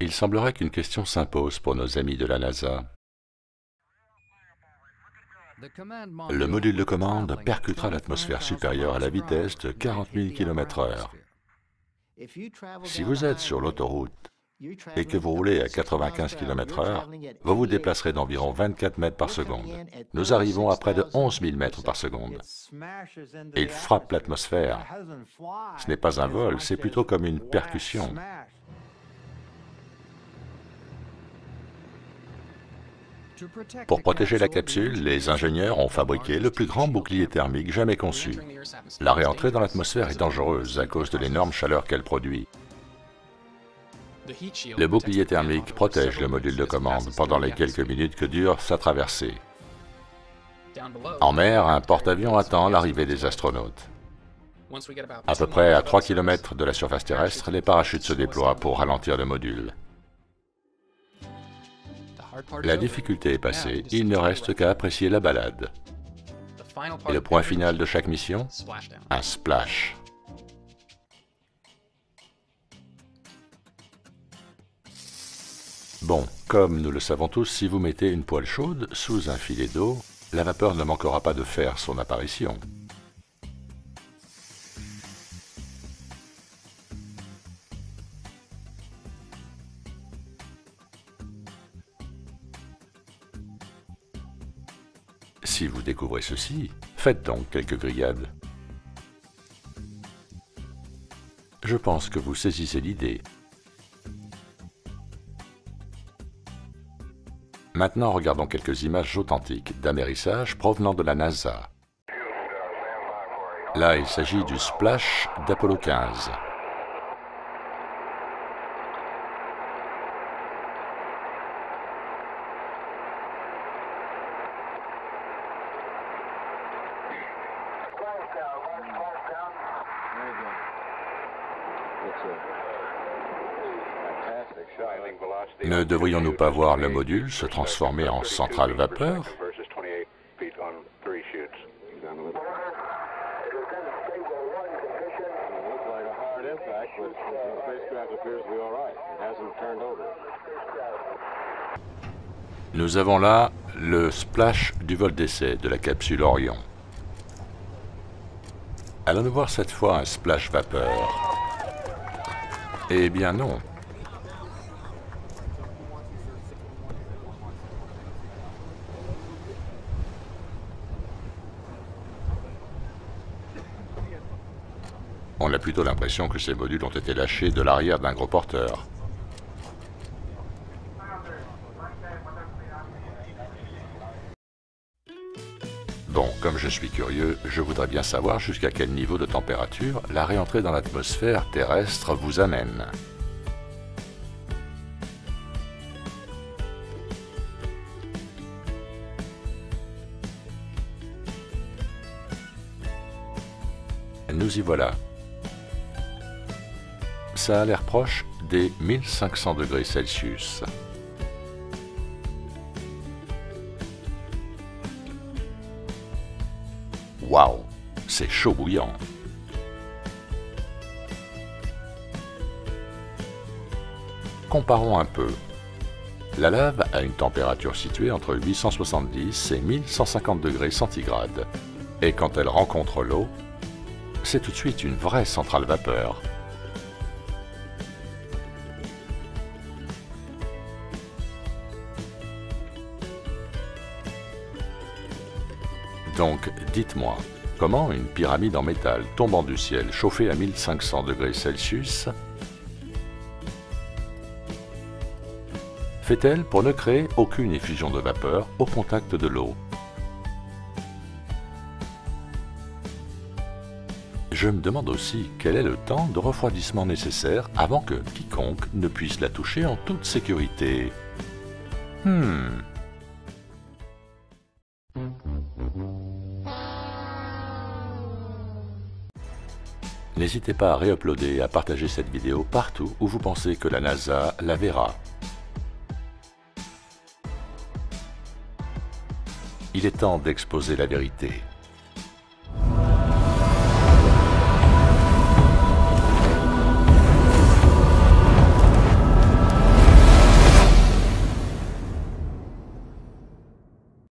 Il semblerait qu'une question s'impose pour nos amis de la NASA. Le module de commande percutera l'atmosphère supérieure à la vitesse de 40 000 km/h. Si vous êtes sur l'autoroute et que vous roulez à 95 km/h, vous vous déplacerez d'environ 24 mètres par seconde. Nous arrivons à près de 11 000 mètres par seconde. Et il frappe l'atmosphère. Ce n'est pas un vol, c'est plutôt comme une percussion. Pour protéger la capsule, les ingénieurs ont fabriqué le plus grand bouclier thermique jamais conçu. La réentrée dans l'atmosphère est dangereuse à cause de l'énorme chaleur qu'elle produit. Le bouclier thermique protège le module de commande pendant les quelques minutes que dure sa traversée. En mer, un porte-avions attend l'arrivée des astronautes. À peu près à 3 km de la surface terrestre, les parachutes se déploient pour ralentir le module. La difficulté est passée, il ne reste qu'à apprécier la balade. Et le point final de chaque mission? Un splash. Bon, comme nous le savons tous, si vous mettez une poêle chaude sous un filet d'eau, la vapeur ne manquera pas de faire son apparition. Si vous découvrez ceci, faites donc quelques grillades. Je pense que vous saisissez l'idée. Maintenant, regardons quelques images authentiques d'amérissage provenant de la NASA. Là, il s'agit du splash d'Apollo 15. Ne devrions-nous pas voir le module se transformer en centrale vapeur? Nous avons là le splash du vol d'essai de la capsule Orion. Allons-nous voir cette fois un splash vapeur? Eh bien non. On a plutôt l'impression que ces modules ont été lâchés de l'arrière d'un gros porteur. Bon, comme je suis curieux, je voudrais bien savoir jusqu'à quel niveau de température la réentrée dans l'atmosphère terrestre vous amène. Nous y voilà. Ça a l'air proche des 1500 degrés Celsius. Waouh, c'est chaud bouillant. Comparons un peu. La lave a une température située entre 870 et 1150 degrés centigrades. Et quand elle rencontre l'eau, c'est tout de suite une vraie centrale vapeur. Donc, dites-moi, comment une pyramide en métal tombant du ciel chauffée à 1500 degrés Celsius fait-elle pour ne créer aucune effusion de vapeur au contact de l'eau? Je me demande aussi quel est le temps de refroidissement nécessaire avant que quiconque ne puisse la toucher en toute sécurité. N'hésitez pas à réuploader et à partager cette vidéo partout où vous pensez que la NASA la verra. Il est temps d'exposer la vérité.